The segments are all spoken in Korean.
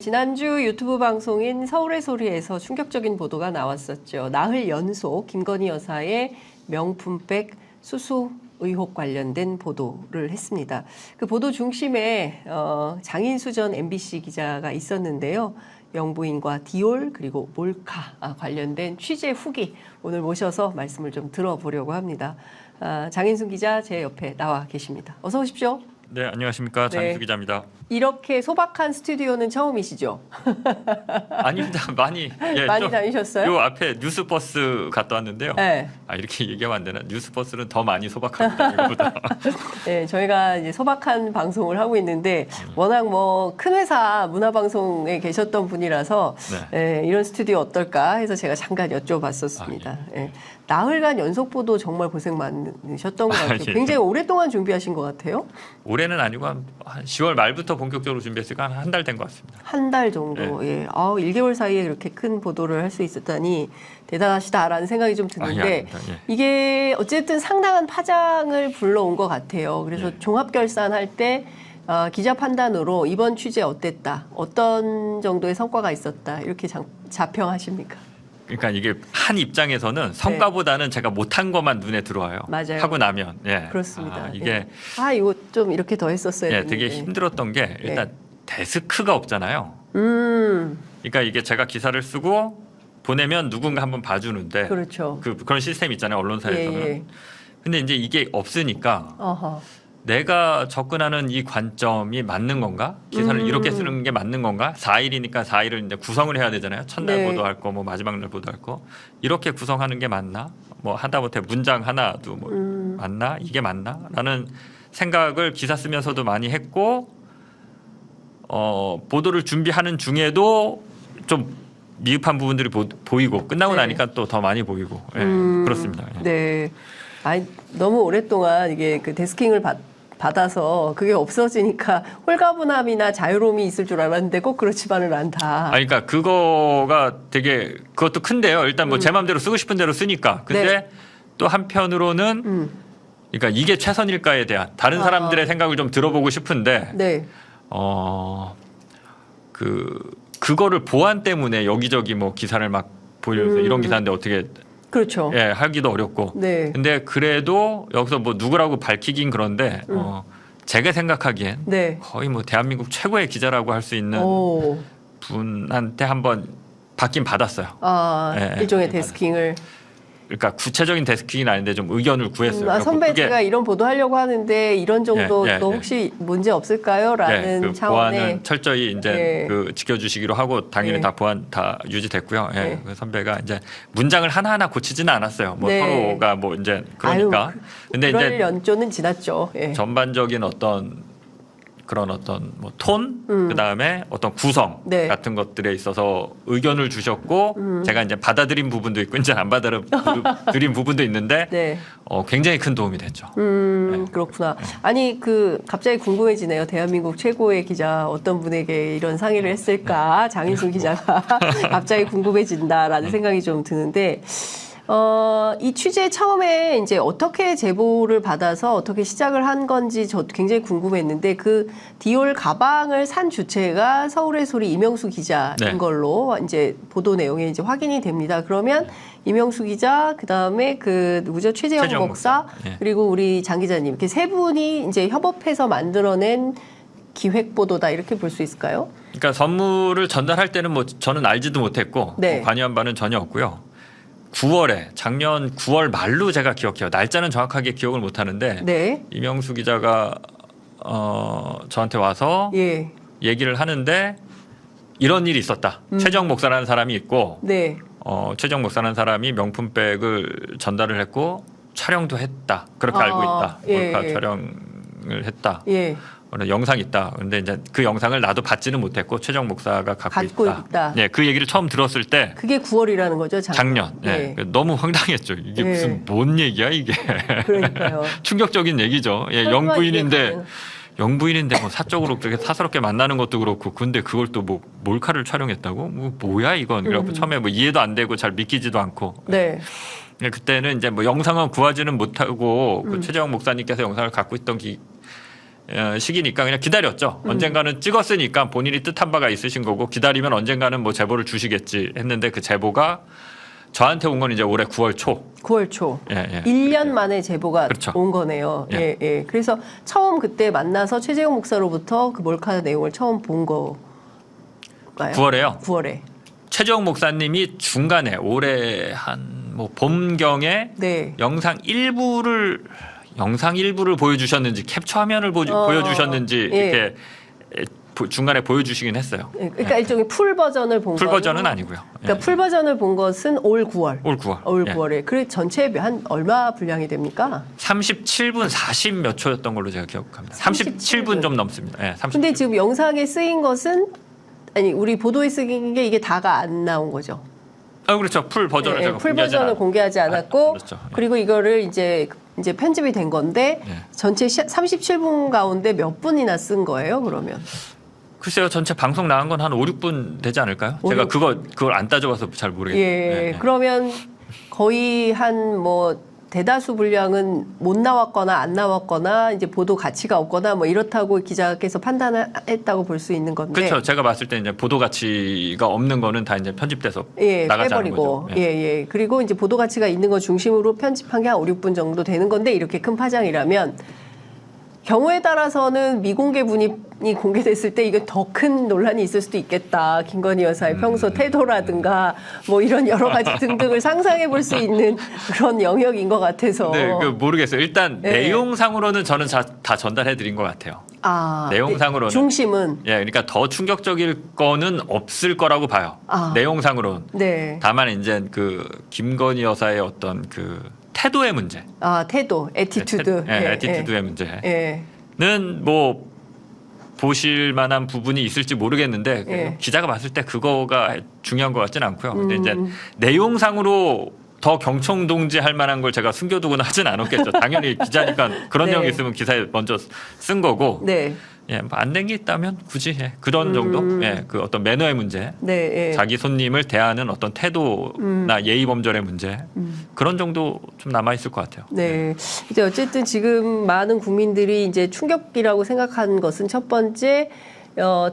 지난주 유튜브 방송인 서울의 소리에서 충격적인 보도가 나왔었죠. 나흘 연속 김건희 여사의 명품백 수수 의혹 관련된 보도를 했습니다. 그 보도 중심에 장인수 전 MBC 기자가 있었는데요. 영부인과 디올 그리고 몰카 관련된 취재 후기 오늘 모셔서 말씀을 좀 들어보려고 합니다. 장인수 기자 제 옆에 나와 계십니다. 어서 오십시오. 네, 안녕하십니까. 장인수 기자입니다. 이렇게 소박한 스튜디오는 처음이시죠? 아닙니다. 많이 많이 다니셨어요? 요 앞에 뉴스버스 갔다 왔는데요. 네. 이렇게 얘기하면 안 되나? 뉴스버스는 더 많이 소박합니다. 이거보다. 네, 저희가 이제 소박한 방송을 하고 있는데 워낙 뭐 큰 회사 문화방송에 계셨던 분이라서 이런 스튜디오 어떨까 해서 제가 잠깐 여쭤봤었습니다. 예. 나흘간 연속 보도 정말 고생 많으셨던 것 같아요. 굉장히 오랫동안 준비하신 것 같아요. 올해는 아니고 한 10월 말부터 본격적으로 준비했으니까 한 달 된 것 같습니다. 한 달 정도. 예. 1개월 사이에 그렇게 큰 보도를 할 수 있었다니 대단하시다라는 생각이 좀 드는데 이게 어쨌든 상당한 파장을 불러온 것 같아요. 그래서 종합결산할 때 기자 판단으로 이번 취재 어땠다, 어떤 정도의 성과가 있었다 이렇게 자평하십니까? 그러니까 이게 한 입장에서는 성과보다는 제가 못한 것만 눈에 들어와요. 맞아요. 하고 나면 그렇습니다. 이게 이거 좀 이렇게 더 했었어야 되는데. 되게 힘들었던 게 일단 데스크가 없잖아요. 그러니까 이게 제가 기사를 쓰고 보내면 누군가 한번 봐주는데 그렇죠. 그런 시스템 있잖아요. 언론사에서는. 근데 이제 이게 없으니까 내가 접근하는 이 관점이 맞는 건가? 기사를 이렇게 쓰는 게 맞는 건가? 4일이니까 4일을 이제 구성을 해야 되잖아요. 첫날 보도할 거, 뭐 마지막 날 보도할 거. 이렇게 구성하는 게 맞나? 뭐 하다못해 문장 하나도 뭐 맞나? 이게 맞나? 라는 생각을 기사 쓰면서도 많이 했고 보도를 준비하는 중에도 좀 미흡한 부분들이 보이고 끝나고 나니까 또 더 많이 보이고 그렇습니다. 네. 너무 오랫동안 이게 그 데스킹을 받아서 그게 없어지니까 홀가분함이나 자유로움이 있을 줄 알았는데 꼭 그렇지만은 않다. 그러니까 그거가 되게 그것도 큰데요. 일단 뭐 제 마음대로 쓰고 싶은 대로 쓰니까. 근데 또 한편으로는 그러니까 이게 최선일까에 대한 다른 사람들의 생각을 좀 들어보고 싶은데 그거를 보안 때문에 여기저기 뭐 기사를 막 보여서 이런 기사인데 어떻게 그렇죠. 하기도 어렵고. 근데 그래도 여기서 뭐 누구라고 밝히긴 그런데 제가 생각하기엔 거의 뭐 대한민국 최고의 기자라고 할 수 있는 분한테 한번 받긴 받았어요. 일종의 데스킹을. 그러니까 구체적인 데스킹은 아닌데 좀 의견을 구했어요. 선배 제가 이런 보도 하려고 하는데 이런 정도도 혹시 문제 없을까요? 라는 그 차원의 보안은 철저히 이제 그 지켜주시기로 하고 당연히 다 보안 다 유지됐고요. 그 선배가 이제 문장을 하나하나 고치지는 않았어요. 뭐 서로가 뭐 이제 그러니까. 근데 이제 연조는 지났죠. 전반적인 그런 어떤 뭐 톤, 그다음에 어떤 구성 같은 것들에 있어서 의견을 주셨고 제가 이제 받아들인 부분도 있고 이제 안 받아들인 부분도 있는데 굉장히 큰 도움이 됐죠. 그렇구나. 아니 갑자기 궁금해지네요. 대한민국 최고의 기자 어떤 분에게 이런 상의를 했을까? 장인수 기자가 갑자기 궁금해진다라는 생각이 좀 드는데. 이 취재 처음에 이제 어떻게 제보를 받아서 어떻게 시작을 한 건지 저도 굉장히 궁금했는데 그 디올 가방을 산 주체가 서울의 소리 이명수 기자인 걸로 이제 보도 내용에 이제 확인이 됩니다. 그러면 이명수 기자, 그 다음에 누구죠? 최재형 목사, 그리고 우리 장 기자님 이렇게 세 분이 이제 협업해서 만들어낸 기획 보도다 이렇게 볼 수 있을까요? 그러니까 선물을 전달할 때는 뭐 저는 알지도 못했고 뭐 관여한 바는 전혀 없고요. 9월에 작년 9월 말로 제가 기억해요. 날짜는 정확하게 기억을 못 하는데 이명수 기자가 저한테 와서 얘기를 하는데 이런 일이 있었다. 최정 목사라는 사람이 있고 최정 목사라는 사람이 명품백을 전달을 했고 촬영도 했다. 그렇게 알고 있다. 몰카 촬영을 했다. 영상이 있다. 그런데 이제 그 영상을 나도 받지는 못했고 최정 목사가 갖고 있다. 그 얘기를 처음 들었을 때 그게 9월이라는 거죠, 작년. 너무 황당했죠. 이게 무슨 뭔 얘기야 이게. 그러니까요. 충격적인 얘기죠. 영부인인데 뭐 사적으로 그렇게 사스럽게 만나는 것도 그렇고 근데 그걸 또 뭐 몰카를 촬영했다고? 뭐야 이건. 그래갖고 처음에 뭐 이해도 안 되고 잘 믿기지도 않고. 그때는 이제 뭐 영상은 구하지는 못하고 그 최재형 목사님께서 영상을 갖고 있던 시기니까 그냥 기다렸죠. 언젠가는 찍었으니까 본인이 뜻한 바가 있으신 거고 기다리면 언젠가는 뭐 제보를 주시겠지 했는데 그 제보가 저한테 온 건 이제 올해 9월 초. 9월 초. 예. 1년 만에 제보가 그렇죠. 온 거네요. 예. 예. 그래서 처음 그때 만나서 최재형 목사로부터 그 몰카 내용을 처음 본 거가요? 9월에요. 9월에. 최재형 목사님이 중간에 올해 한 뭐 봄경에 네. 영상 일부를 보여주셨는지 캡처 화면을 보여주셨는지 이렇게 중간에 보여주시긴 했어요. 그러니까 일종의 풀 버전을 본 풀 버전은 아니고요. 그러니까 풀 버전을 본 것은 올 9월. 올 9월. 올 9월에. 그래 전체 한 얼마 분량이 됩니까? 37분 40 몇 초였던 걸로 제가 기억합니다. 37분 좀 넘습니다. 예, 37분. 근데 지금 영상에 쓰인 것은 아니 우리 보도에 쓰인 게 이게 다가 안 나온 거죠. 그렇죠. 풀 버전을 제가 풀 버전을 공개하지 않았고 그렇죠. 그리고 이거를 이제 편집이 된 건데 전체 37분 가운데 몇 분이나 쓴 거예요, 그러면? 글쎄요. 전체 방송 나간 건 한 5, 6분 되지 않을까요? 제가 그걸 안 따져봐서 잘 모르겠어요. 예. 그러면 거의 한 뭐 대다수 분량은 못 나왔거나 안 나왔거나 이제 보도 가치가 없거나 뭐 이렇다고 기자께서 판단을 했다고 볼 수 있는 건데. 그렇죠. 제가 봤을 때 이제 보도 가치가 없는 거는 다 이제 편집돼서 나가지 않은 거죠. 예. 그리고 이제 보도 가치가 있는 거 중심으로 편집한 게 한 5, 6분 정도 되는 건데 이렇게 큰 파장이라면 경우에 따라서는 미공개분이 공개됐을 때 이게 더 큰 논란이 있을 수도 있겠다. 김건희 여사의 평소 태도라든가 뭐 이런 여러 가지 등등을 상상해 볼 수 있는 그런 영역인 것 같아서. 네, 모르겠어요. 일단 내용상으로는 저는 다 전달해 드린 것 같아요. 내용상으로는. 중심은. 예, 그러니까 더 충격적일 거는 없을 거라고 봐요. 내용상으로는. 네. 다만 이제 그 김건희 여사의 어떤 그 태도의 문제. 태도, 애티튜드. 애티튜드의 문제는 뭐 보실 만한 부분이 있을지 모르겠는데 기자가 봤을 때 그거가 중요한 것 같지는 않고요. 근데 이제 내용상으로 더 경청동지할 만한 걸 제가 숨겨두거나 하진 않았겠죠. 당연히 기자니까 그런 내용이 있으면 기사에 먼저 쓴 거고. 안 된 게 있다면 굳이 그런 정도, 그 어떤 매너의 문제, 자기 손님을 대하는 어떤 태도나 예의 범절의 문제 그런 정도 좀 남아 있을 것 같아요. 이제 어쨌든 지금 많은 국민들이 이제 충격이라고 생각한 것은 첫 번째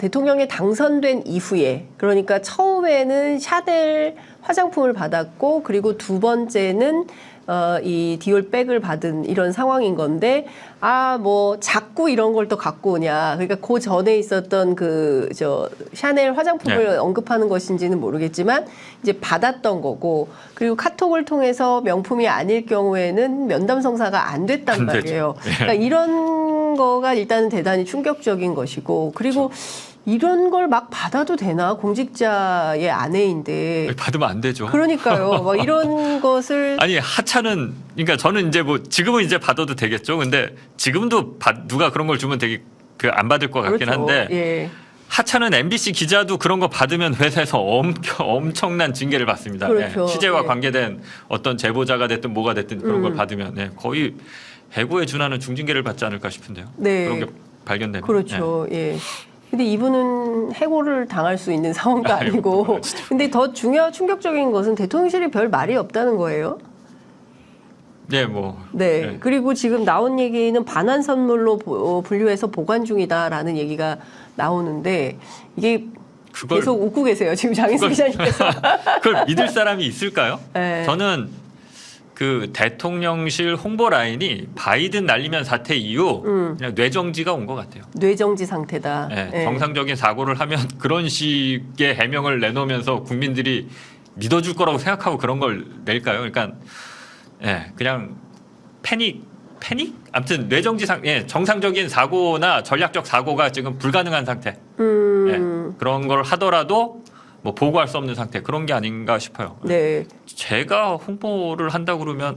대통령이 당선된 이후에 그러니까 처음에는 샤넬 화장품을 받았고 그리고 두 번째는 이 디올 백을 받은 이런 상황인 건데 뭐 자꾸 이런 걸 또 갖고 오냐. 그러니까 그 전에 있었던 샤넬 화장품을 언급하는 것인지는 모르겠지만 이제 받았던 거고 그리고 카톡을 통해서 명품이 아닐 경우에는 면담 성사가 안 됐단 말이에요. 그러니까 이런 거가 일단은 대단히 충격적인 것이고 그리고 이런 걸 막 받아도 되나? 공직자의 아내인데. 받으면 안 되죠. 그러니까요. 막 이런 것을. 아니, 하차는, 그러니까 저는 이제 뭐 지금은 이제 받아도 되겠죠. 근데 지금도 누가 그런 걸 주면 되게 안 받을 것 같긴 한데. 하차는 MBC 기자도 그런 거 받으면 회사에서 엄청난 징계를 받습니다. 취재와 관계된 어떤 제보자가 됐든 뭐가 됐든 그런 걸 받으면 거의 해고에 준하는 중징계를 받지 않을까 싶은데요. 그런 게 발견되면. 그렇죠. 근데 이분은 해고를 당할 수 있는 상황도 아니고. 근데 더 충격적인 것은 대통령실이 별 말이 없다는 거예요. 그리고 지금 나온 얘기는 반환 선물로 분류해서 보관 중이다라는 얘기가 나오는데 이게 계속 웃고 계세요. 지금 장인수 기자님께서. 그걸 믿을 사람이 있을까요? 저는 그 대통령실 홍보 라인이 바이든 날리면 사태 이후 그냥 뇌정지가 온 것 같아요. 뇌정지 상태다. 정상적인 사고를 하면 그런 식의 해명을 내놓으면서 국민들이 믿어줄 거라고 생각하고 그런 걸 낼까요? 그러니까 그냥 패닉? 아무튼 뇌정지 정상적인 사고나 전략적 사고가 지금 불가능한 상태. 그런 걸 하더라도 뭐 보고할 수 없는 상태 그런 게 아닌가 싶어요. 제가 홍보를 한다 그러면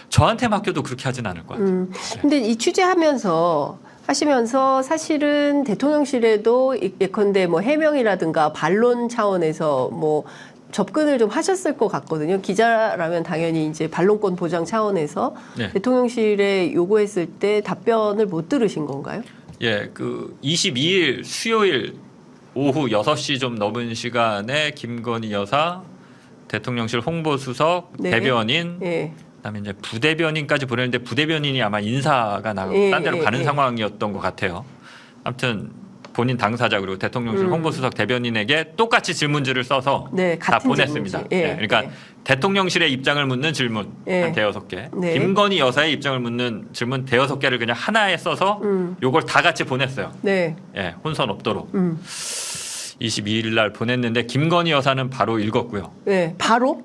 저한테 맡겨도 그렇게 하진 않을 것 같아요. 근데 이 취재하면서 사실은 대통령실에도 예컨대 뭐 해명이라든가 반론 차원에서 뭐 접근을 좀 하셨을 것 같거든요. 기자라면 당연히 이제 반론권 보장 차원에서 대통령실에 요구했을 때 답변을 못 들으신 건가요? 그 22일 수요일 오후 6시 좀 넘은 시간에 김건희 여사, 대통령실 홍보수석, 대변인, 그다음에 이제 부대변인까지 보냈는데 부대변인이 아마 인사가 딴 데로 가는 상황이었던 것 같아요. 아무튼 본인 당사자 그리고 대통령실 홍보수석 대변인에게 똑같이 질문지를 써서 다 보냈습니다. 그러니까 대통령실의 입장을 묻는 질문 한 대여섯 개, 김건희 여사의 입장을 묻는 질문 대여섯 개를 그냥 하나에 써서 요걸 다 같이 보냈어요. 혼선 없도록. 22일 날 보냈는데 김건희 여사는 바로 읽었고요. 바로?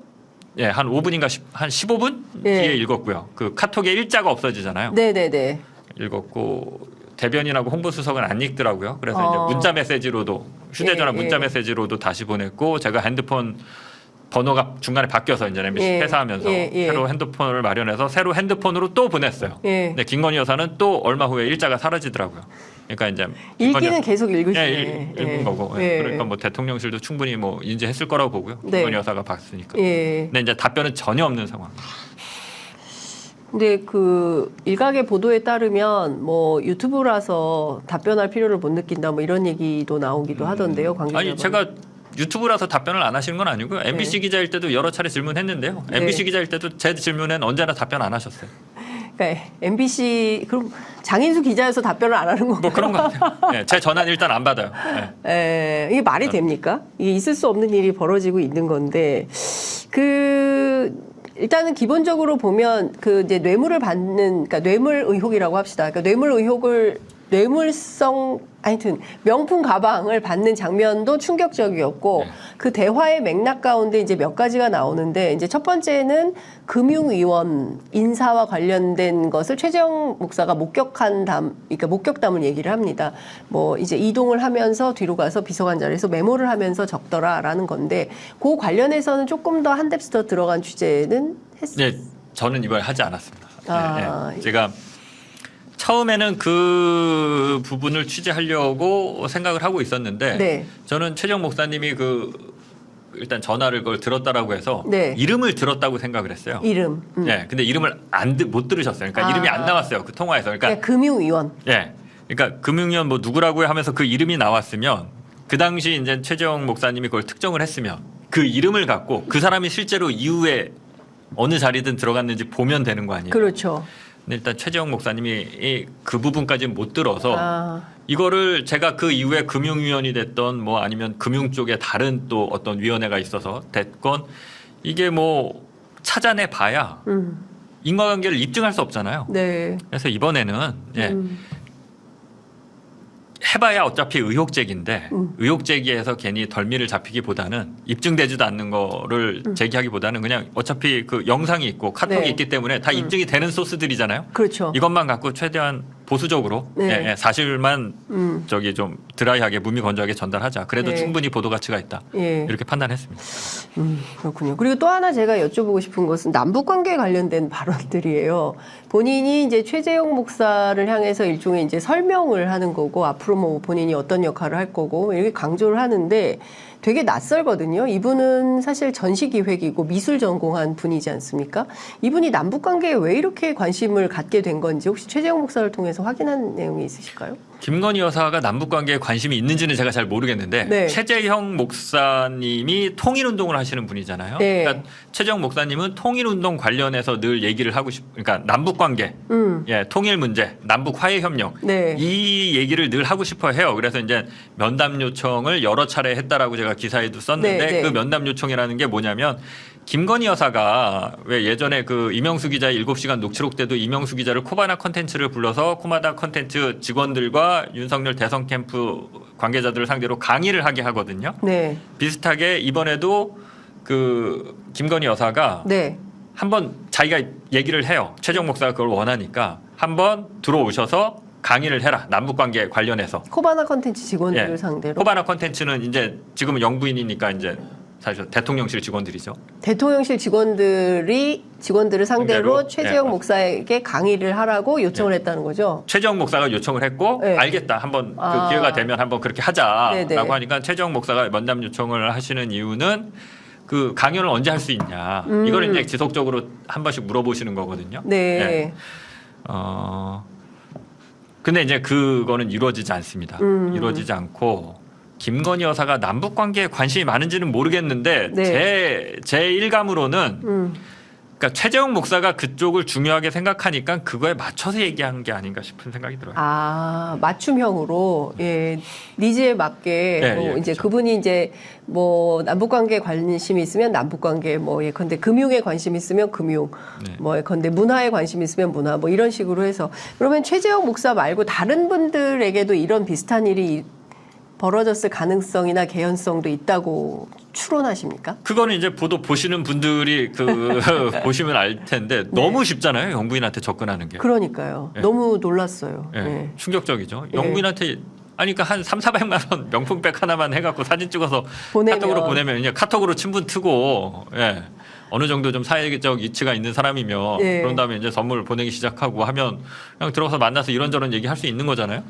한 5분인가 한 15분 뒤에 읽었고요. 그 카톡에 일자가 없어지잖아요. 네네네. 읽었고 대변인하고 홍보수석은 안 읽더라고요. 그래서 이제 문자 메시지로도 휴대전화 문자 메시지로도 다시 보냈고 제가 핸드폰 번호가 중간에 바뀌어서 이제 MBC 퇴사하면서 새로 핸드폰을 마련해서 새로 핸드폰으로 또 보냈어요. 근데 김건희 여사는 또 얼마 후에 일자가 사라지더라고요. 그러니까 이제 읽기는 계속 읽으시네. 읽은 거고. 그러니까 뭐 대통령실도 충분히 뭐 인지했을 거라고 보고요. 김건희 여사가 봤으니까. 근데 이제 답변은 전혀 없는 상황. 근데 그 일각의 보도에 따르면 뭐 유튜브라서 답변할 필요를 못 느낀다 뭐 이런 얘기도 나오기도 하던데요. 아니 제가 유튜브라서 답변을 안 하시는 건 아니고요. MBC 기자일 때도 여러 차례 질문했는데요. MBC 기자일 때도 제 질문엔 언제나 답변 안 하셨어요. 그러니까 MBC 그럼 장인수 기자여서 답변을 안 하는 건가요? 뭐 그런 것 같아요. 제 전화는 일단 안 받아요. 이게 말이 됩니까? 이게 있을 수 없는 일이 벌어지고 있는 건데 일단은 기본적으로 보면 그 이제 뇌물을 받는 그러니까 뇌물 의혹이라고 합시다. 그러니까 뇌물 의혹을 뇌물성 하여튼 명품 가방을 받는 장면도 충격적이었고 그 대화의 맥락 가운데 이제 몇 가지가 나오는데 이제 첫 번째는 금융위원 인사와 관련된 것을 최재형 목사가 그러니까 목격담을 얘기를 합니다. 뭐 이제 이동을 하면서 뒤로 가서 비서관 자리에서 메모를 하면서 적더라라는 건데 그 관련해서는 조금 더 한 뎁스 더 들어간 취재는 했어요. 네, 저는 이번에 하지 않았습니다. 제가 처음에는 그 부분을 취재하려고 생각을 하고 있었는데 저는 최재형 목사님이 일단 전화를 그걸 들었다라고 해서 이름을 들었다고 생각을 했어요. 이름. 근데 이름을 못 들으셨어요. 그러니까 이름이 안 나왔어요. 그 통화에서. 그러니까 금융위원. 그러니까 금융위원 뭐 누구라고 하면서 그 이름이 나왔으면 그 당시 이제 최재형 목사님이 그걸 특정을 했으면 그 이름을 갖고 그 사람이 실제로 이후에 어느 자리든 들어갔는지 보면 되는 거 아니에요. 그렇죠. 근데 일단 최재형 목사님이 그 부분까지는 못 들어서 이거를 제가 그 이후에 금융위원이 됐던 뭐 아니면 금융 쪽에 다른 또 어떤 위원회가 있어서 됐건 이게 뭐 찾아내 봐야 인과관계를 입증할 수 없잖아요. 그래서 이번에는 해봐야 어차피 의혹제기인데 의혹제기에서 괜히 덜미를 잡히기보다는 입증되지도 않는 거를 제기하기보다는 그냥 어차피 그 영상이 있고 카톡이 있기 때문에 다 입증이 되는 소스들이잖아요. 그렇죠. 이것만 갖고 최대한 보수적으로 사실만 좀 드라이하게 무미건조하게 전달하자. 그래도 충분히 보도 가치가 있다. 이렇게 판단했습니다. 그렇군요. 그리고 또 하나 제가 여쭤보고 싶은 것은 남북관계 관련된 발언들이에요. 본인이 이제 최재형 목사를 향해서 일종의 이제 설명을 하는 거고 앞으로 뭐 본인이 어떤 역할을 할 거고 이렇게 강조를 하는데 되게 낯설거든요. 이분은 사실 전시기획이고 미술 전공한 분이지 않습니까? 이분이 남북관계에 왜 이렇게 관심을 갖게 된 건지 혹시 최재형 목사를 통해서 확인한 내용이 있으실까요? 김건희 여사가 남북관계에 관심이 있는지는 제가 잘 모르겠는데 최재형 목사님이 통일운동을 하시는 분이잖아요. 그러니까 최재형 목사님은 통일운동 관련해서 늘 얘기를 하고 그러니까 남북관계, 통일 문제, 남북 화해 협력 이 얘기를 늘 하고 싶어 해요. 그래서 이제 면담 요청을 여러 차례 했다라고 제가 기사에도 썼는데 그 면담 요청이라는 게 뭐냐면 김건희 여사가 왜 예전에 그 이명수 기자의 7시간 녹취록 때도 이명수 기자를 코바나 컨텐츠를 불러서 코바나 컨텐츠 직원들과 윤석열 대선 캠프 관계자들을 상대로 강의를 하게 하거든요. 비슷하게 이번에도 그 김건희 여사가 한번 자기가 얘기를 해요. 최재형 목사가 그걸 원하니까 한번 들어오셔서 강의를 해라. 남북관계 관련해서. 코바나 컨텐츠 직원들을 상대로. 코바나 컨텐츠는 이제 지금은 영부인이니까 이제 사실 대통령실 직원들이죠. 대통령실 직원들을 상대로 최재형 목사에게 강의를 하라고 요청을 했다는 거죠. 최재형 목사가 요청을 했고 알겠다. 한번 그 기회가 되면 한번 그렇게 하자라고 하니까 최재형 목사가 면담 요청을 하시는 이유는 그 강연을 언제 할 수 있냐. 이걸 이제 지속적으로 한 번씩 물어보시는 거거든요. 근데 이제 그거는 이루어지지 않습니다. 이루어지지 않고 김건희 여사가 남북 관계에 관심이 많은지는 모르겠는데 제 일감으로는 그러니까 그러니까 최재형 목사가 그쪽을 중요하게 생각하니까 그거에 맞춰서 얘기한 게 아닌가 싶은 생각이 들어요. 아, 맞춤형으로, 예, 니즈에 맞게, 예, 뭐 예, 이제 그렇죠. 그분이 이제 뭐 남북관계에 관심이 있으면 남북관계, 뭐 예컨대 금융에 관심이 있으면 금융, 네. 뭐 예컨대 문화에 관심이 있으면 문화, 뭐 이런 식으로 해서 그러면 최재형 목사 말고 다른 분들에게도 이런 비슷한 일이 벌어졌을 가능성이나 개연성도 있다고 추론하십니까? 그거는 이제 보도 보시는 분들이 그 보시면 알 텐데 너무 쉽잖아요. 영부인한테 접근하는 게. 그러니까요. 예. 너무 놀랐어요. 예. 예. 충격적이죠. 예. 영부인한테 아니 그러니까 한 3,400만 원 명품백 하나만 해갖고 사진 찍어서 보내면. 카톡으로 보내면 이제 카톡으로 친분 트고 예. 어느 정도 좀 사회적 이치가 있는 사람이면 예. 그런 다음에 이제 선물 보내기 시작하고 하면 그냥 들어가서 만나서 이런저런 얘기할 수 있는 거잖아요.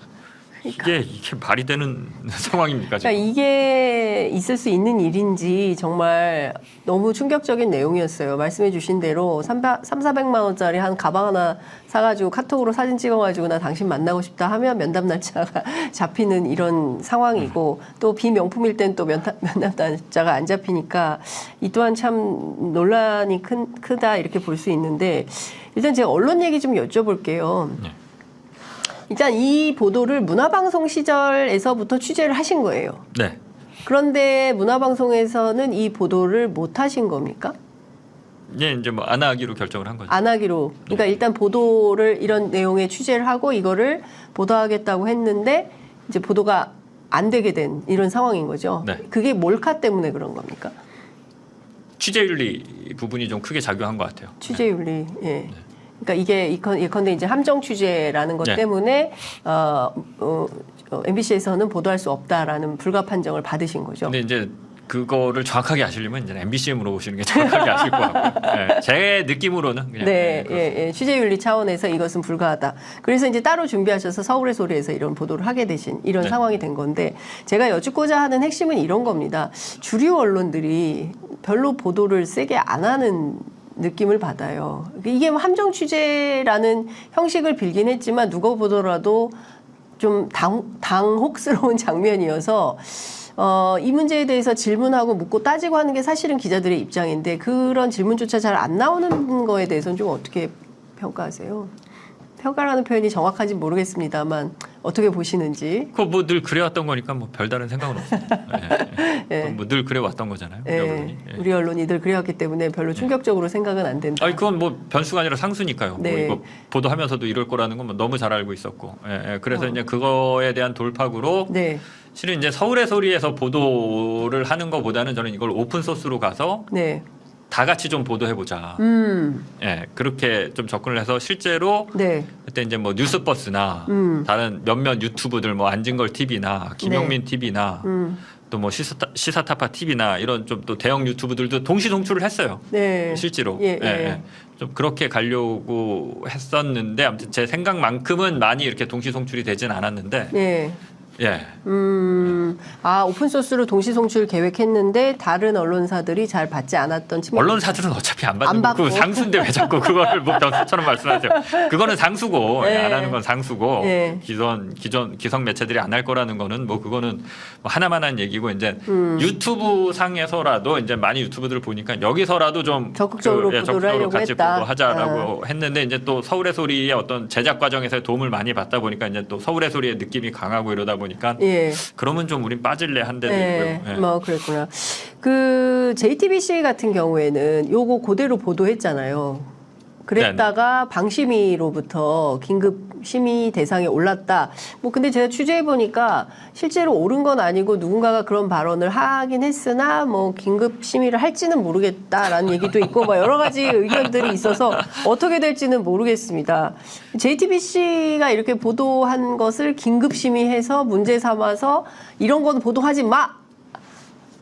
이게 말이 되는 상황입니까 지금? 그러니까 이게 있을 수 있는 일인지 정말 너무 충격적인 내용이었어요. 말씀해 주신 대로 400만 원짜리 한 가방 하나 사가지고 카톡으로 사진 찍어가지고 나 당신 만나고 싶다 하면 면담 날짜가 잡히는 이런 상황이고 또 비명품일 땐 또 면담 날짜가 안 잡히니까 이 또한 참 논란이 크다 이렇게 볼 수 있는데 일단 제가 언론 얘기 좀 여쭤볼게요. 네. 일단 이 보도를 문화방송 시절에서부터 취재를 하신 거예요. 네. 그런데 문화방송에서는 이 보도를 못 하신 겁니까? 예, 이제 뭐 안 하기로 결정을 한 거죠. 안 하기로. 그러니까 일단 보도를 이런 내용의 취재를 하고 이거를 보도하겠다고 했는데 이제 보도가 안 되게 된 이런 상황인 거죠. 네. 그게 몰카 때문에 그런 겁니까? 취재윤리 부분이 좀 크게 작용한 것 같아요. 취재윤리. 예. 그러니까 이게 예컨대 이제 함정 취재라는 것 네. 때문에 MBC에서는 보도할 수 없다라는 불가 판정을 받으신 거죠. 근데 이제 그거를 정확하게 아시려면 이제 MBC에 물어보시는 게 정확하게 아실 것 같고, 네, 제 느낌으로는 그냥 네, 그렇습니다. 예, 취재윤리 차원에서 이것은 불가하다. 그래서 이제 따로 준비하셔서 서울의 소리에서 이런 보도를 하게 되신 이런 네. 상황이 된 건데 제가 여쭙고자 하는 핵심은 이런 겁니다. 주류 언론들이 별로 보도를 세게 안 하는 느낌을 받아요. 이게 함정 취재라는 형식을 빌긴 했지만 누가 보더라도 좀 당혹스러운 장면이어서 이 문제에 대해서 질문하고 묻고 따지고 하는 게 사실은 기자들의 입장인데 그런 질문조차 잘 안 나오는 거에 대해서는 좀 어떻게 평가하세요? 평가라는 표현이 정확한지 모르겠습니다만 어떻게 보시는지. 그거 뭐 늘 그래왔던 거니까 뭐 별다른 생각은 없습니다. 예. 뭐 늘 그래왔던 거잖아요. 우리 예, 언론이. 예. 우리 언론이 늘 그래왔기 때문에 별로 충격적으로 생각은 안 된다. 아니 그건 뭐 변수가 아니라 상수니까요. 네. 뭐 이거 보도하면서도 이럴 거라는 건 뭐 너무 잘 알고 있었고. 예, 그래서 이제 그거에 대한 돌파구로 네. 실은 이제 서울의 소리에서 보도를 하는 것보다는 저는 이걸 오픈 소스로 가서 네. 다 같이 좀 보도해보자. 예, 그렇게 좀 접근을 해서 실제로 네. 그때 이제 뭐 뉴스버스나 다른 몇몇 유튜브들 뭐 안진걸 TV나 김용민 TV나 또 뭐 시사타파 TV나 이런 좀 또 대형 유튜브들도 동시 송출을 했어요. 네. 실제로. 예, 예. 좀 그렇게 가려고 했었는데 아무튼 제 생각만큼은 많이 이렇게 동시 송출이 되진 않았는데. 예. 예. 오픈소스로 동시 송출 계획했는데 다른 언론사들이 잘 받지 않았던 측면. 언론사들은 어차피 안 받는 안 거고 받고. 상수인데 왜 자꾸 그거를 뭐 변수처럼 말씀하세요. 그거는 상수고 네. 안 하는 건 상수고 네. 기성 매체들이 안 할 거라는 거는 뭐 그거는 뭐 하나만 한 얘기고 이제 유튜브 상에서라도 이제 많이 유튜브들을 보니까 여기서라도 좀 적극적으로 보도를 적극적으로 하려고 같이 했다. 보도하자라고 했는데 이제 또 서울의 소리의 어떤 제작 과정에서 도움을 많이 받다 보니까 이제 또 서울의 소리의 느낌이 강하고 이러다 보니까 예. 그러면 좀 우린 빠질래 한 데도 네, 있고요. 예. 뭐 그랬구나. 그 JTBC 같은 경우에는 요거 그대로 보도했잖아요. 그랬다가 방심위로부터 긴급 심의 대상에 올랐다. 뭐 근데 제가 취재해 보니까 실제로 옳은 건 아니고 누군가가 그런 발언을 하긴 했으나 뭐 긴급 심의를 할지는 모르겠다라는 얘기도 있고 뭐 여러 가지 의견들이 있어서 어떻게 될지는 모르겠습니다. JTBC가 이렇게 보도한 것을 긴급 심의해서 문제 삼아서 이런 건 보도하지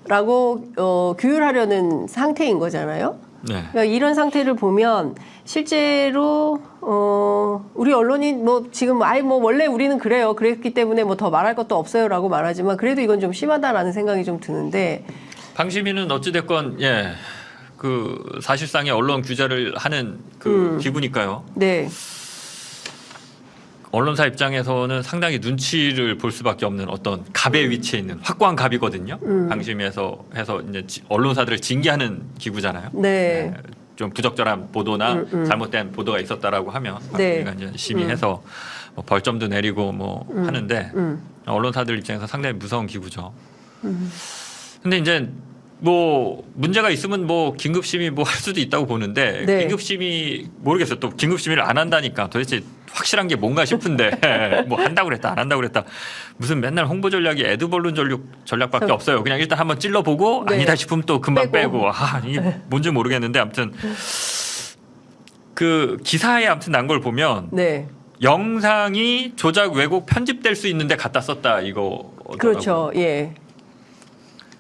마라고 규율하려는 상태인 거잖아요. 네. 그러니까 이런 상태를 보면 실제로 우리 언론이 뭐 지금 아예 뭐 원래 우리는 그래요. 그랬기 때문에 뭐 더 말할 것도 없어요라고 말하지만 그래도 이건 좀 심하다라는 생각이 좀 드는데. 방심위는 어찌됐건 그 사실상의 언론 규제를 하는 그 기구니까요. 네. 언론사 입장에서는 상당히 눈치를 볼 수밖에 없는 어떤 갑의 위치에 있는 확고한 갑이거든요. 방심위에서 해서 이제 언론사들을 징계하는 기구잖아요. 네. 좀 부적절한 보도나 잘못된 보도가 있었다라고 하면 방송위가 이제 심의해서 뭐 벌점도 내리고 뭐 하는데 언론사들 입장에서 상당히 무서운 기구죠. 근데 이제 뭐 문제가 있으면 뭐 긴급심의 뭐 할 수도 있다고 보는데 네. 긴급심의 모르겠어요. 또 긴급심의를 안 한다니까 도대체 확실한 게 뭔가 싶은데 뭐 한다고 그랬다 안 한다고 그랬다 무슨 맨날 홍보 전략이 에드벌룬 전략밖에 없어요. 그냥 일단 한번 찔러보고 네. 아니다 싶으면 또 금방 빼고 이게 뭔지 모르겠는데 아무튼 그 기사에 아무튼 난 걸 보면 네. 영상이 조작 왜곡 편집될 수 있는데 갖다 썼다 이거. 그렇죠. 예.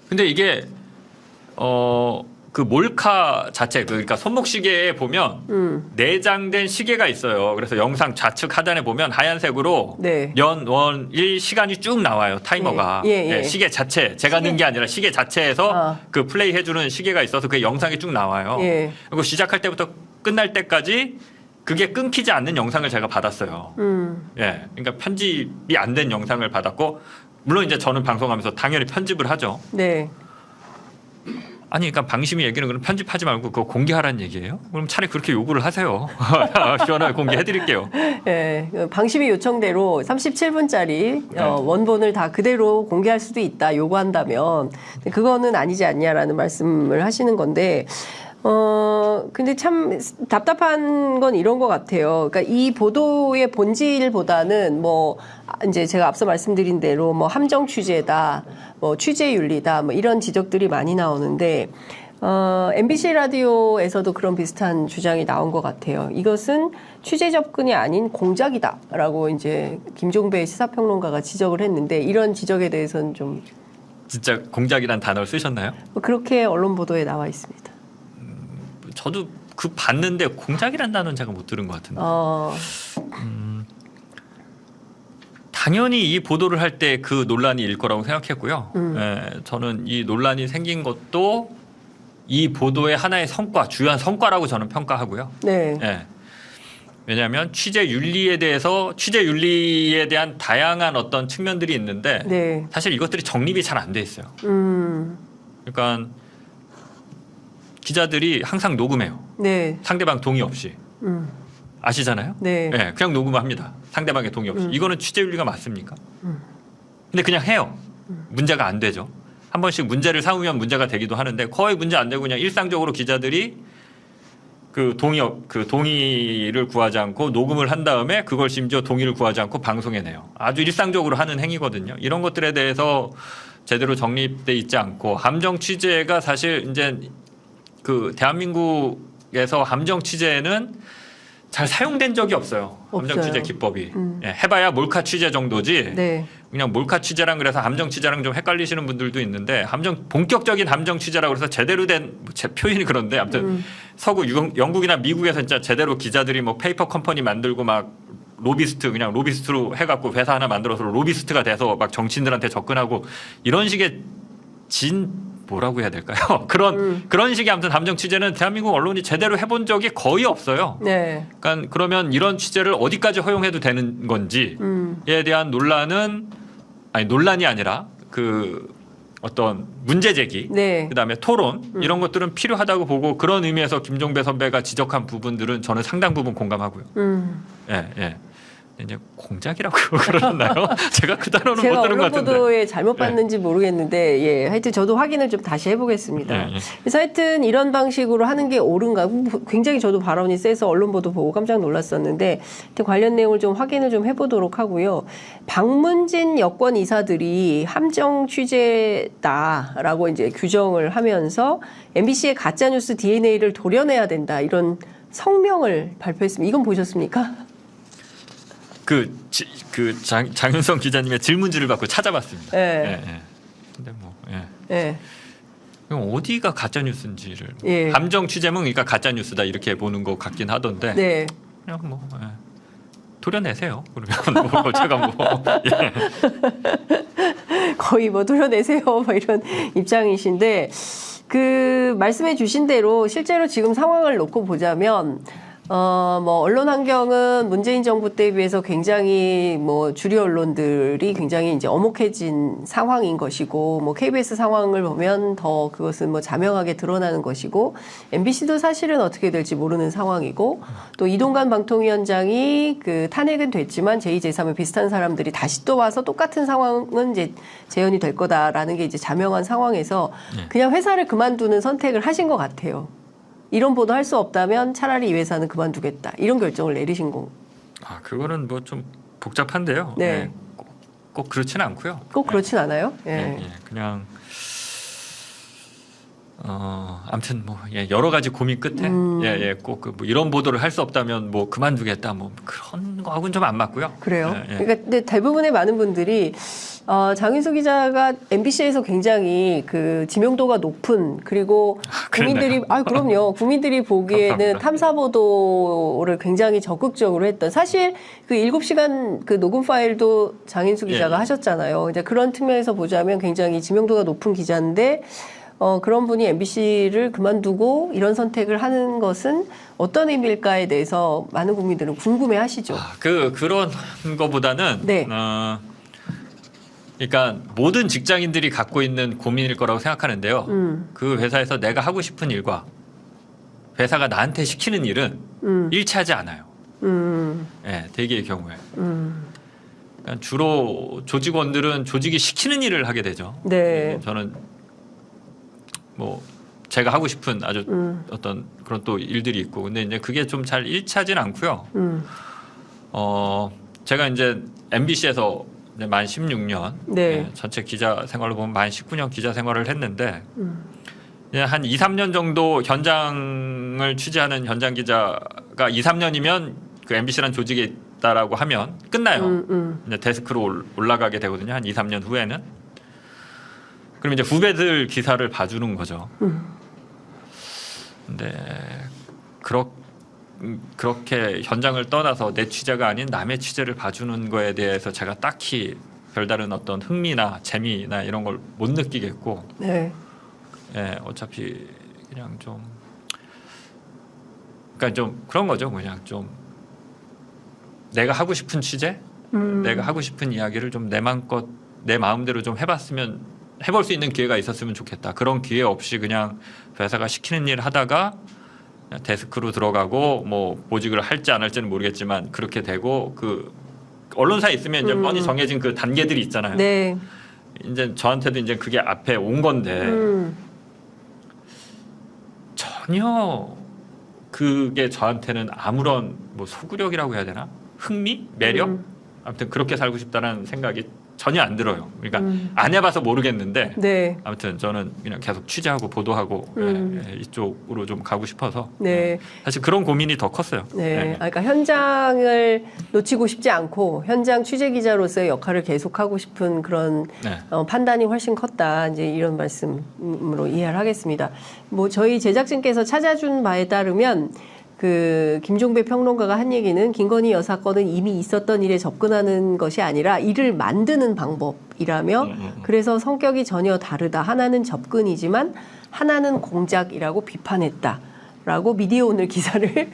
근데 이게 그 몰카 자체 그러니까 손목시계에 보면 내장된 시계가 있어요. 그래서 영상 좌측 하단에 보면 하얀색으로 네. 연, 원, 일 시간이 쭉 나와요. 타이머가. 예. 시계 자체 제가 넣은 게 아니라 시계 자체에서 그 플레이 해주는 시계가 있어서 그 영상이 쭉 나와요. 예. 그리고 시작할 때부터 끝날 때까지 그게 끊기지 않는 영상을 제가 받았어요. 예, 그러니까 편집이 안 된 영상을 받았고 물론 이제 저는 방송하면서 당연히 편집을 하죠. 네. 아니, 그러니까 방심이 얘기는 그럼 편집하지 말고 그거 공개하라는 얘기예요? 그럼 차라리 그렇게 요구를 하세요. 시원하게 공개해드릴게요. 네, 방심위 요청대로 37분짜리 원본을 다 그대로 공개할 수도 있다 요구한다면 그거는 아니지 않냐라는 말씀을 하시는 건데 근데 참 답답한 건 이런 것 같아요. 그러니까 이 보도의 본질보다는 뭐 이제 제가 앞서 말씀드린 대로 뭐 함정 취재다, 뭐 취재윤리다, 뭐 이런 지적들이 많이 나오는데 MBC 라디오에서도 그런 비슷한 주장이 나온 것 같아요. 이것은 취재 접근이 아닌 공작이다라고 이제 김종배 시사평론가가 지적을 했는데 이런 지적에 대해서는 좀 진짜 공작이란 단어를 쓰셨나요? 그렇게 언론 보도에 나와 있습니다. 저도 그 봤는데 공작이란 단어는 제가 못 들은 것 같은데. 당연히 이 보도를 할 때 그 논란이 일 거라고 생각했고요. 예, 저는 이 논란이 생긴 것도 이 보도의 하나의 성과, 주요한 성과라고 저는 평가하고요. 네. 예. 왜냐하면 취재 윤리에 대한 다양한 어떤 측면들이 있는데 네. 사실 이것들이 정립이 잘 안 돼 있어요. 그러니까 기자들이 항상 녹음해요. 네. 상대방 동의 없이. 아시잖아요? 네. 네, 그냥 녹음합니다. 상대방의 동의 없이. 이거는 취재윤리가 맞습니까? 근데 그냥 해요. 문제가 안 되죠. 한 번씩 문제를 삼으면 문제가 되기도 하는데 거의 문제 안 되고 그냥 일상적으로 기자들이 그 동의를 구하지 않고 녹음을 한 다음에 그걸 심지어 동의를 구하지 않고 방송해내요. 아주 일상적으로 하는 행위거든요. 이런 것들에 대해서 제대로 정립돼 있지 않고 함정 취재가 사실 이제 그 대한민국에서 함정 취재는 잘 사용된 적이 없어요. 함정 취재 기법이. 예, 해봐야 몰카 취재 정도지. 네. 그냥 몰카 취재랑 그래서 함정 취재랑 좀 헷갈리시는 분들도 있는데 본격적인 함정 취재라고 해서 제대로 된 제 표현이 그런데 아무튼 서구 영국이나 미국에서 진짜 제대로 기자들이 뭐 페이퍼 컴퍼니 만들고 막 그냥 로비스트로 해갖고 회사 하나 만들어서 로비스트가 돼서 막 정치인들한테 접근하고 이런 식의 뭐라고 해야 될까요? 그런 식의 아무튼 함정 취재는 대한민국 언론이 제대로 해본 적이 거의 없어요. 네. 그러니까 그러면 이런 취재를 어디까지 허용해도 되는 건지에 대한 논란이 아니라 그 어떤 문제 제기, 네. 그다음에 토론 이런 것들은 필요하다고 보고 그런 의미에서 김종배 선배가 지적한 부분들은 저는 상당 부분 공감하고요. 예. 이제 공작이라고 그러나요? 제가 그 단어는 못 들은 것 같은데. 제가 언론 보도에 잘못 봤는지 모르겠는데, 예, 하여튼 저도 확인을 좀 다시 해보겠습니다. 그래서 하여튼 이런 방식으로 하는 게 옳은가? 굉장히 저도 발언이 세서 언론 보도 보고 깜짝 놀랐었는데, 관련 내용을 좀 확인을 좀 해보도록 하고요. 박문진 여권 이사들이 함정 취재다라고 이제 규정을 하면서 MBC의 가짜뉴스 DNA를 도려내야 된다 이런 성명을 발표했습니다. 이건 보셨습니까? 장윤성 기자님의 질문지를 받고 찾아봤습니다. 네. 근데 네. 그럼 어디가 가짜 뉴스인지를 예. 함정 취재문 그러니까 가짜 뉴스다 이렇게 보는 것 같긴 하던데. 네. 그냥 도려내세요. 그러면 제가 거의 도려내세요. 이런 입장이신데 그 말씀해 주신 대로 실제로 지금 상황을 놓고 보자면 뭐 언론 환경은 문재인 정부 때에 비해서 굉장히 뭐 주류 언론들이 굉장히 이제 엄혹해진 상황인 것이고, 뭐 KBS 상황을 보면 더 그것은 뭐 자명하게 드러나는 것이고, MBC도 사실은 어떻게 될지 모르는 상황이고, 또 이동관 방통위원장이 그 탄핵은 됐지만 제2, 제3의 비슷한 사람들이 다시 또 와서 똑같은 상황은 이제 재현이 될 거다라는 게 이제 자명한 상황에서 그냥 회사를 그만두는 선택을 하신 것 같아요. 이런 보도 할 수 없다면 차라리 이 회사는 그만두겠다. 이런 결정을 내리신 거. 아, 그거는 뭐 좀 복잡한데요. 네. 네. 꼭 그렇지는 않고요. 꼭 그렇진 않아요. 예. 예, 예. 그냥 아무튼 뭐 여러 가지 고민 끝에 꼭 뭐 이런 보도를 할 수 없다면 뭐 그만두겠다. 뭐 그런 거하고는 좀 안 맞고요. 그래요. 예, 예. 그러니까 근데 대부분의 많은 분들이 장윤수 기자가 MBC에서 굉장히 그 지명도가 높은, 그리고 국민들이 그럼요. 국민들이 보기에는 탐사 보도를 굉장히 적극적으로 했던, 사실 그 7시간 그 녹음 파일도 장윤수 기자가 하셨잖아요. 이제 그런 측면에서 보자면 굉장히 지명도가 높은 기자인데 그런 분이 MBC를 그만두고 이런 선택을 하는 것은 어떤 의미일까에 대해서 많은 국민들은 궁금해하시죠. 그런 거보다는 네. 그러니까 모든 직장인들이 갖고 있는 고민일 거라고 생각하는데요. 그 회사에서 내가 하고 싶은 일과 회사가 나한테 시키는 일은 일치하지 않아요. 네, 대개의 경우에. 그러니까 주로 조직원들은 조직이 시키는 일을 하게 되죠. 네. 저는 뭐 제가 하고 싶은 아주 어떤 그런 또 일들이 있고, 근데 이제 그게 좀 잘 일치하진 않고요. 제가 이제 MBC에서 만 16년 네. 전체 기자 생활로 보면 만 19년 기자 생활을 했는데 한 2, 3년 정도 현장을 취재하는 현장 기자가 2, 3년이면 그 MBC라는 조직에 있다라고 하면 끝나요. 이제 데스크로 올라가게 되거든요. 한 2, 3년 후에는. 그럼 이제 후배들 기사를 봐주는 거죠. 근데 그렇게 현장을 떠나서 내 취재가 아닌 남의 취재를 봐주는 거에 대해서 제가 딱히 별다른 어떤 흥미나 재미나 이런 걸 못 느끼겠고, 네. 예, 어차피 그냥 좀, 그러니까 좀 그런 거죠. 그냥 좀 내가 하고 싶은 취재, 내가 하고 싶은 이야기를 좀 내 마음대로 좀 해볼 수 있는 기회가 있었으면 좋겠다. 그런 기회 없이 그냥 회사가 시키는 일 하다가 데스크로 들어가고 뭐 보직을 할지 안 할지는 모르겠지만 그렇게 되고, 그 언론사에 있으면 이제 뻔히 정해진 그 단계들이 있잖아요. 네. 이제 저한테도 이제 그게 앞에 온 건데 전혀 그게 저한테는 아무런 뭐 소구력이라고 해야 되나? 흥미? 매력? 아무튼 그렇게 살고 싶다는 생각이 전혀 안 들어요. 그러니까 안 해봐서 모르겠는데 네. 아무튼 저는 그냥 계속 취재하고 보도하고 이쪽으로 좀 가고 싶어서 네. 사실 그런 고민이 더 컸어요. 네. 그러니까 현장을 놓치고 싶지 않고 현장 취재 기자로서의 역할을 계속하고 싶은 그런 판단이 훨씬 컸다. 이제 이런 말씀으로 이해를 하겠습니다. 뭐 저희 제작진께서 찾아준 바에 따르면 그 김종배 평론가가 한 얘기는 김건희 여사 건은 이미 있었던 일에 접근하는 것이 아니라 이를 만드는 방법이라며, 그래서 성격이 전혀 다르다. 하나는 접근이지만 하나는 공작이라고 비판했다라고 미디어 오늘 기사를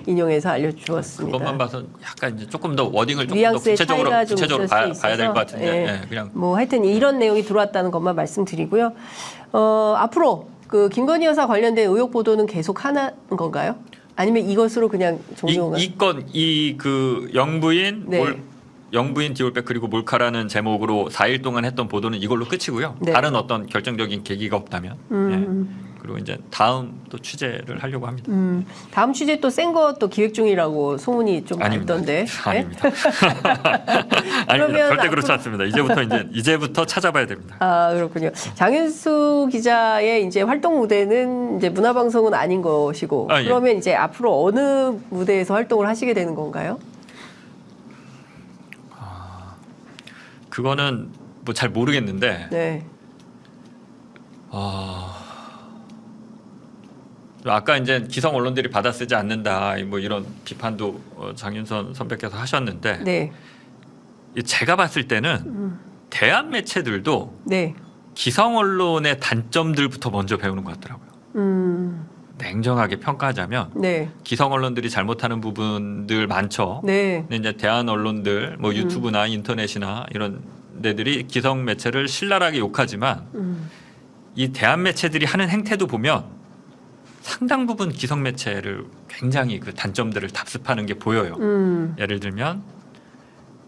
인용해서 알려주었습니다. 그것만 봐서 약간 이제 조금 더 워딩을 조금 더 뉘앙스의 구체적으로 차이가 좀 봐야 될 것 같은데 네. 그냥 뭐 하여튼 이런 내용이 들어왔다는 것만 말씀드리고요. 앞으로 그 김건희 여사 관련된 의혹 보도는 계속 하는 건가요? 아니면 이것으로 그냥 종료가? 그 영부인 네. 영부인 디올백 그리고 몰카라는 제목으로 4일 동안 했던 보도는 이걸로 끝이고요. 네. 다른 어떤 결정적인 계기가 없다면. 그리고 이제 다음 또 취재를 하려고 합니다. 다음 취재 또 센 거 또 기획 중이라고 소문이 좀 있던데. 아닙니다. 아닙니다. 절대 그렇지 않습니다. 이제부터 찾아봐야 됩니다. 아, 그렇군요. 장윤수 기자의 이제 활동 무대는 이제 문화방송은 아닌 것이고, 그러면 이제 앞으로 어느 무대에서 활동을 하시게 되는 건가요? 그거는 뭐 잘 모르겠는데. 네. 아까 이제 기성 언론들이 받아쓰지 않는다 뭐 이런 비판도 장윤선 선배께서 하셨는데, 네. 제가 봤을 때는 대한 매체들도 네. 기성 언론의 단점들부터 먼저 배우는 것 같더라고요. 냉정하게 평가하자면 네. 기성 언론들이 잘못하는 부분들 많죠. 네. 근데 이제 대한 언론들, 뭐 유튜브나 인터넷이나 이런 데들이 기성 매체를 신랄하게 욕하지만 이 대한 매체들이 하는 행태도 보면 상당 부분 기성 매체를 굉장히 그 단점들을 답습하는 게 보여요. 예를 들면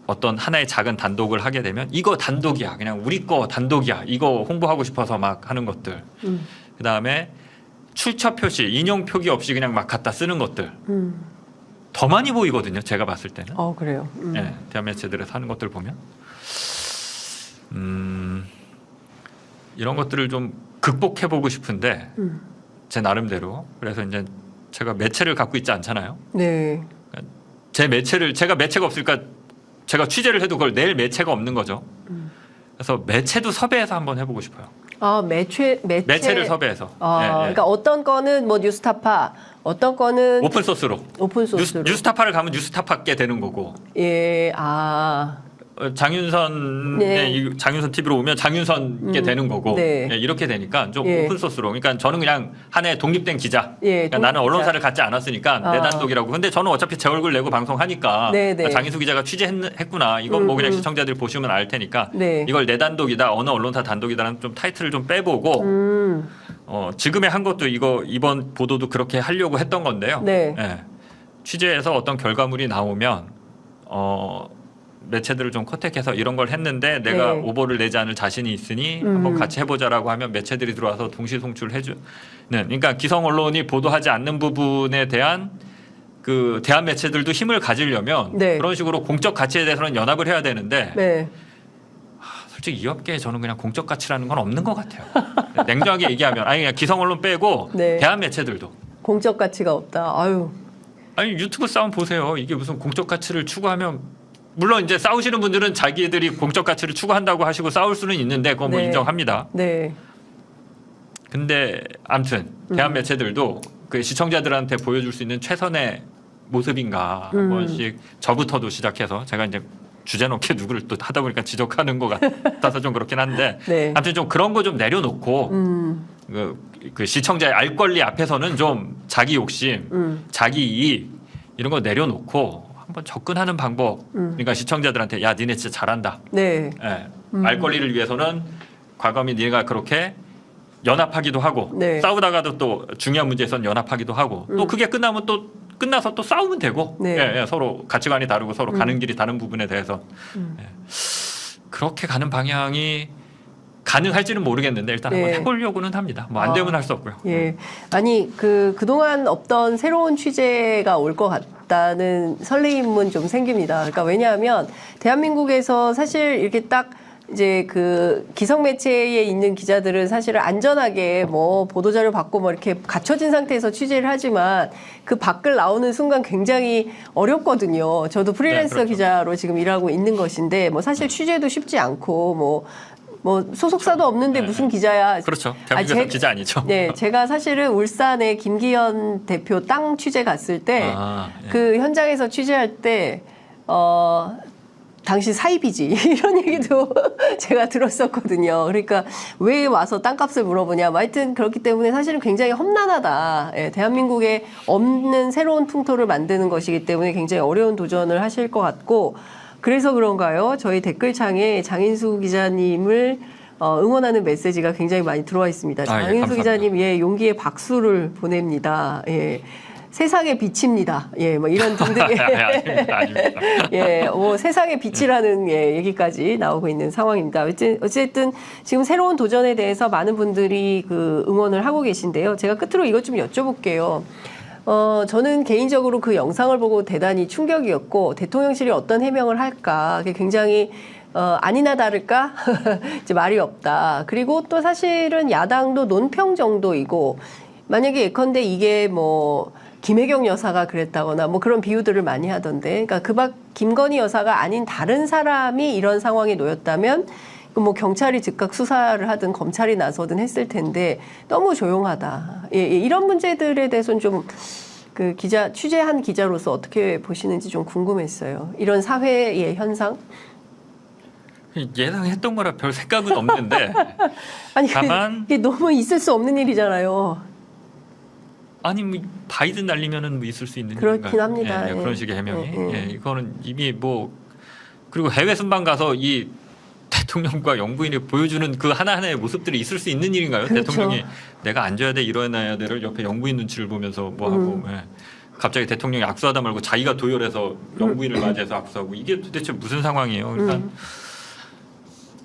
어떤 하나의 작은 단독을 하게 되면 이거 단독이야, 그냥 우리 거 단독이야, 이거 홍보하고 싶어서 막 하는 것들. 그 다음에 출처 표시, 인용 표기 없이 그냥 막 갖다 쓰는 것들. 더 많이 보이거든요. 제가 봤을 때는. 그래요. 네, 대한 매체들에서 하는 것들 보면 이런 것들을 좀 극복해 보고 싶은데 제 나름대로. 그래서 이제 제가 매체를 갖고 있지 않잖아요. 네. 제 매체를 제가 매체가 없으니까 제가 취재를 해도 그걸 낼 매체가 없는 거죠. 그래서 매체도 섭외해서 한번 해보고 싶어요. 매체를 섭외해서. 예. 그러니까 어떤 거는 뭐 뉴스타파, 어떤 거는 오픈 소스로. 뉴스타파를 가면 뉴스타파께 되는 거고. 예, 장윤선 TV로 오면 장윤선께 되는 거고. 네. 예, 이렇게 되니까 좀 오픈 소스로. 그러니까 저는 그냥 하나의 독립된 기자. 그러니까 나는 언론사를 갖지 않았으니까 내 단독이라고. 근데 저는 어차피 제 얼굴 내고 방송하니까 장인수 기자가 취재했구나. 이건 뭐 그냥 시청자들이 보시면 알 테니까 이걸 내 단독이다, 어느 언론사 단독이다라는 좀 타이틀을 좀 빼보고 지금의 한 것도 이번 보도도 그렇게 하려고 했던 건데요. 예. 취재해서 어떤 결과물이 나오면 매체들을 좀 컨택해서 이런 걸 했는데 내가 오보를 내지 않을 자신이 있으니 한번 같이 해보자라고 하면 매체들이 들어와서 동시 송출을 해주는. 그러니까 기성 언론이 보도하지 않는 부분에 대한 그 대한 매체들도 힘을 가지려면 그런 식으로 공적 가치에 대해서는 연합을 해야 되는데 솔직히 이 업계에 저는 그냥 공적 가치라는 건 없는 것 같아요. 냉정하게 얘기하면 그냥 기성 언론 빼고 대한 매체들도 공적 가치가 없다. 아니 유튜브 싸움 보세요. 이게 무슨 공적 가치를 추구하면. 물론 이제 싸우시는 분들은 자기들이 공적 가치를 추구한다고 하시고 싸울 수는 있는데 그건 뭐 인정합니다. 근데 아무튼 대한 매체들도 그 시청자들한테 보여줄 수 있는 최선의 모습인가 한 번씩 저부터도 시작해서 제가 이제 주제 놓게 누구를 또 하다 보니까 지적하는 것 같아서 좀 그렇긴 한데 아무튼 좀 그런 거 좀 내려놓고 그 시청자의 알 권리 앞에서는 좀 자기 욕심, 자기 이익 이런 거 내려놓고 한번 접근하는 방법. 그러니까 시청자들한테 야 니네 진짜 잘한다. 알 권리를 위해서는 과감히 니네가 그렇게 연합하기도 하고 싸우다가도 또 중요한 문제에서는 연합하기도 하고 또 그게 끝나면 또 끝나서 또 싸우면 되고 서로 가치관이 다르고 서로 가는 길이 다른 부분에 대해서 그렇게 가는 방향이 가능할지는 모르겠는데 일단 한번 해보려고는 합니다. 뭐 안 되면 할 수 없고요. 아니 그동안 없던 새로운 취재가 올 것 같다는 설레임은 좀 생깁니다. 그러니까 왜냐하면 대한민국에서 사실 이렇게 딱 이제 그 기성 매체에 있는 기자들은 사실은 안전하게 뭐 보도자료 받고 뭐 이렇게 갖춰진 상태에서 취재를 하지만 그 밖을 나오는 순간 굉장히 어렵거든요. 저도 프리랜서 그렇죠. 기자로 지금 일하고 있는 것인데 뭐 사실 취재도 쉽지 않고 뭐 소속사도 없는데 무슨 기자야. 그렇죠. 대한민국에서 기자 아니죠. 제가 사실은 울산에 김기현 대표 땅 취재 갔을 때 그 현장에서 취재할 때 당신 사입이지 이런 얘기도 제가 들었었거든요. 그러니까 왜 와서 땅값을 물어보냐. 하여튼 그렇기 때문에 사실은 굉장히 험난하다. 대한민국에 없는 새로운 풍토를 만드는 것이기 때문에 굉장히 어려운 도전을 하실 것 같고 그래서 그런가요? 저희 댓글창에 장인수 기자님을 응원하는 메시지가 굉장히 많이 들어와 있습니다. 장인수 기자님, 용기의 박수를 보냅니다. 세상의 빛입니다. 뭐 이런 등등의 뭐 세상의 빛이라는 얘기까지 나오고 있는 상황입니다. 어쨌든 지금 새로운 도전에 대해서 많은 분들이 그 응원을 하고 계신데요. 제가 끝으로 이것 좀 여쭤볼게요. 저는 개인적으로 그 영상을 보고 대단히 충격이었고 대통령실이 어떤 해명을 할까 그게 굉장히 아니나 다를까 이제 말이 없다. 그리고 또 사실은 야당도 논평 정도이고 만약에 예컨대 이게 뭐 김혜경 여사가 그랬다거나 뭐 그런 비유들을 많이 하던데 그러니까 김건희 여사가 아닌 다른 사람이 이런 상황에 놓였다면 뭐 경찰이 즉각 수사를 하든 검찰이 나서든 했을 텐데 너무 조용하다. 이런 문제들에 대해서는 좀 그 취재한 기자로서 어떻게 보시는지 좀 궁금했어요. 이런 사회의 현상? 예상했던 거라 별 생각은 없는데 아니 다만 이게 너무 있을 수 없는 일이잖아요. 아니 뭐 바이든 날리면은 뭐 있을 수 있는 그렇긴 일인가요? 합니다. 예, 예. 그런 식의 해명이. 예. 예, 이거는 이미 뭐 그리고 해외 순방 가서 이 대통령과 영부인이 보여주는 그 하나하나의 모습들이 있을 수 있는 일인가요? 그렇죠. 대통령이 내가 앉아야 돼, 일어나야 돼를 옆에 영부인 눈치를 보면서 뭐 하고 예. 갑자기 대통령이 악수하다 말고 자기가 도열해서 영부인을 맞이해서 악수하고 이게 도대체 무슨 상황이에요? 그러니까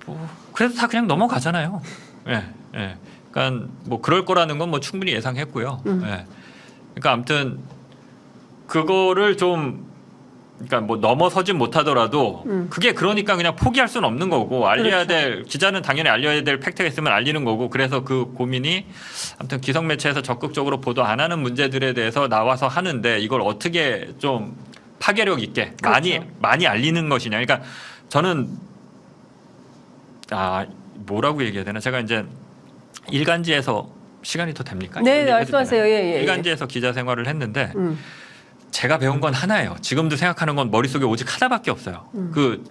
뭐 그래도 다 그냥 넘어가잖아요. 예, 예. 그러니까 뭐 그럴 거라는 건 뭐 충분히 예상했고요. 예. 그러니까 아무튼 그거를 좀 그러니까 뭐 넘어서진 못하더라도 그게 그러니까 그냥 포기할 수는 없는 거고 알려야 그렇죠. 될 기자는 당연히 알려야 될 팩트가 있으면 알리는 거고 그래서 그 고민이 아무튼 기성 매체에서 적극적으로 보도 안 하는 문제들에 대해서 나와서 하는데 이걸 어떻게 좀 파괴력 있게 그렇죠. 많이 알리는 것이냐. 그러니까 저는 뭐라고 얘기해야 되나 제가 이제 일간지에서 시간이 더 됩니까? 네, 말씀하세요. 예. 일간지에서 기자 생활을 했는데 제가 배운 건 하나예요. 지금도 생각하는 건 머릿속에 오직 하나밖에 없어요. 그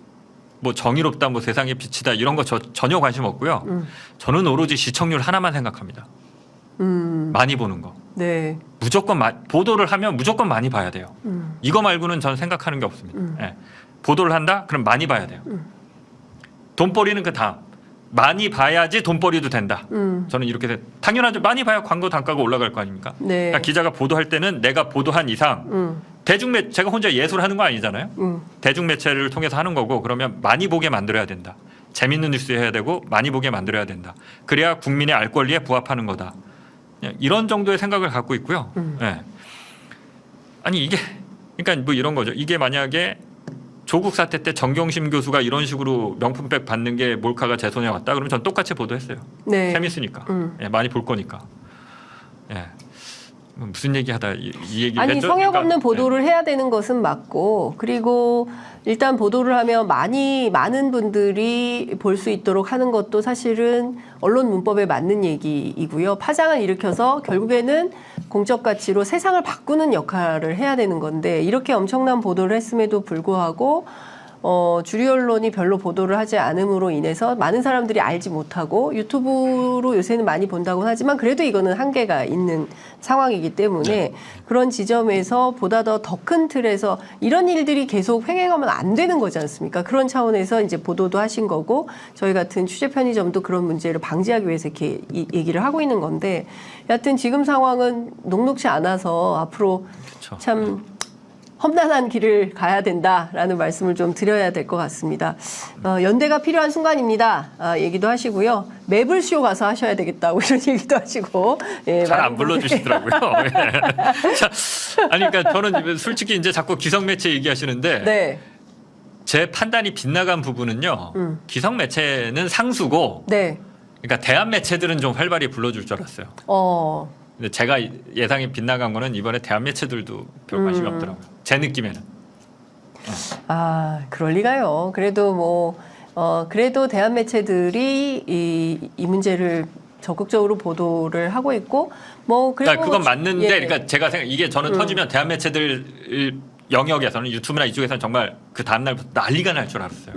뭐 정의롭다, 뭐 세상의 빛이다 이런 거 전혀 관심 없고요. 저는 오로지 시청률 하나만 생각합니다. 많이 보는 거. 네. 무조건 보도를 하면 무조건 많이 봐야 돼요. 이거 말고는 저는 생각하는 게 없습니다. 예. 보도를 한다? 그럼 많이 봐야 돼요. 돈벌이는 그 다음. 많이 봐야지 돈벌이도 된다. 저는 이렇게 당연하죠. 많이 봐야 광고 단가가 올라갈 거 아닙니까? 네. 그러니까 기자가 보도할 때는 내가 보도한 이상 대중매 제가 혼자 예술하는 거 아니잖아요. 대중매체를 통해서 하는 거고 그러면 많이 보게 만들어야 된다. 재밌는 뉴스 해야 되고 많이 보게 만들어야 된다. 그래야 국민의 알 권리에 부합하는 거다. 이런 정도의 생각을 갖고 있고요. 네. 아니 이게 그러니까 뭐 이런 거죠. 이게 만약에 조국 사태 때 정경심 교수가 이런 식으로 명품백 받는 게 몰카가 제 손에 왔다. 그러면 전 똑같이 보도했어요. 네. 재밌으니까. 예, 많이 볼 거니까. 예. 무슨 얘기하다 이 얘기 아니 했죠? 성역 그러니까, 없는 보도를 해야 되는 것은 맞고 그리고 일단 보도를 하면 많은 분들이 볼 수 있도록 하는 것도 사실은 언론 문법에 맞는 얘기이고요. 파장을 일으켜서 결국에는 공적 가치로 세상을 바꾸는 역할을 해야 되는 건데 이렇게 엄청난 보도를 했음에도 불구하고 주류 언론이 별로 보도를 하지 않음으로 인해서 많은 사람들이 알지 못하고 유튜브로 요새는 많이 본다고는 하지만 그래도 이거는 한계가 있는 상황이기 때문에 그런 지점에서 보다 더 큰 틀에서 이런 일들이 계속 횡행하면 안 되는 거지 않습니까? 그런 차원에서 이제 보도도 하신 거고 저희 같은 취재 편의점도 그런 문제를 방지하기 위해서 이렇게 얘기를 하고 있는 건데 여하튼 지금 상황은 녹록지 않아서 앞으로 그렇죠. 참 험난한 길을 가야 된다라는 말씀을 좀 드려야 될 것 같습니다. 연대가 필요한 순간입니다. 얘기도 하시고요. 매블쇼 가서 하셔야 되겠다고 이런 얘기도 하시고. 예, 잘 안 불러주시더라고요. 자, 아니 그러니까 저는 솔직히 이제 자꾸 기성매체 얘기하시는데 네. 제 판단이 빗나간 부분은요. 기성매체는 상수고 네. 그러니까 대한매체들은 좀 활발히 불러줄 줄 알았어요. 근데 제가 예상이 빗나간 거는 이번에 대한매체들도 별 관심이 없더라고요. 제 느낌에는. 그럴 리가요. 그래도 그래도 대한매체들이 이 문제를 적극적으로 보도를 하고 있고 그러니까 그건 맞는데 예. 그러니까 제가 이게 저는 터지면 대한매체들 영역에서는 유튜브나 이쪽에서는 정말 그 다음날부터 난리가 날 줄 알았어요.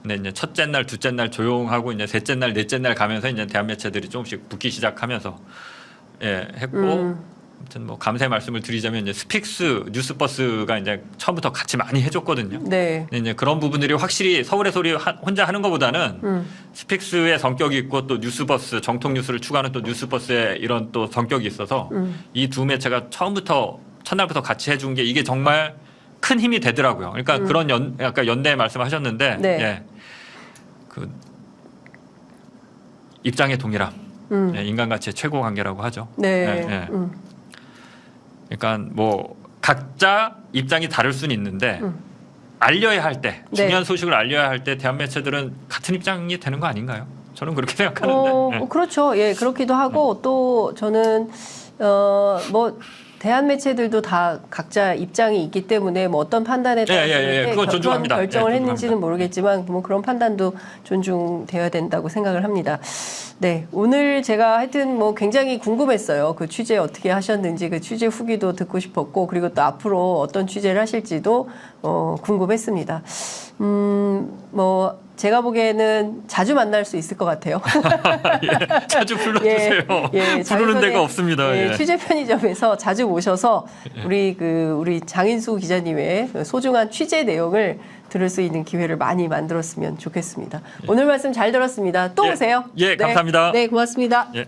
근데 이제 첫째 날, 둘째 날 조용하고 이제 셋째 날, 넷째 날 가면서 이제 대한매체들이 조금씩 붙기 시작하면서 했고 아무튼 뭐 감사의 말씀을 드리자면 이제 스픽스 뉴스버스가 이제 처음부터 같이 많이 해줬거든요. 네. 근데 이제 그런 부분들이 확실히 서울의 소리 혼자 하는 것보다는 스픽스의 성격이 있고 또 뉴스버스 정통 뉴스를 추구하는 또 뉴스버스의 이런 또 성격이 있어서 이 두 매체가 처음부터 첫날부터 같이 해준 게 이게 정말 큰 힘이 되더라고요. 그러니까 그런 아까 연대 말씀하셨는데 네. 그 입장의 동일함. 인간 가치의 최고 관계라고 하죠. 네. 그러니까 뭐 각자 입장이 다를 수는 있는데 알려야 할 때 중요한 소식을 알려야 할 때 대한 매체들은 같은 입장이 되는 거 아닌가요? 저는 그렇게 생각하는데. 그렇죠. 예, 그렇기도 하고 또 저는 대한 매체들도 다 각자 입장이 있기 때문에 어떤 판단에 따라서 그건 존중합니다. 결정을 예, 했는지는 존중합니다. 모르겠지만 그런 판단도 존중되어야 된다고 생각을 합니다. 네, 오늘 제가 하여튼 굉장히 궁금했어요. 그 취재 어떻게 하셨는지 그 취재 후기도 듣고 싶었고 그리고 또 앞으로 어떤 취재를 하실지도 궁금했습니다. 제가 보기에는 자주 만날 수 있을 것 같아요. 예, 자주 불러주세요. 부르는 데가 없습니다. 예, 취재 편의점에서 자주 모셔서 우리 장인수 기자님의 소중한 취재 내용을 들을 수 있는 기회를 많이 만들었으면 좋겠습니다. 오늘 말씀 잘 들었습니다. 또 오세요. 예, 감사합니다. 네, 고맙습니다. 예.